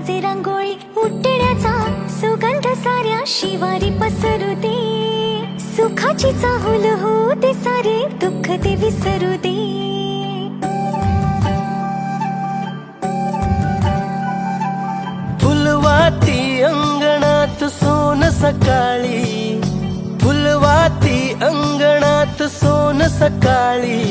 वाजे रांगोळी उठण्याचा सुगंध साऱ्या शिवारी पसरू दे. सुखाची चाहुल होऊ दे सारे दुःख ते विसरू दे. फुलवाती अंगणात सोन सकाळी, फुलवाती अंगणात सोन सकाळी.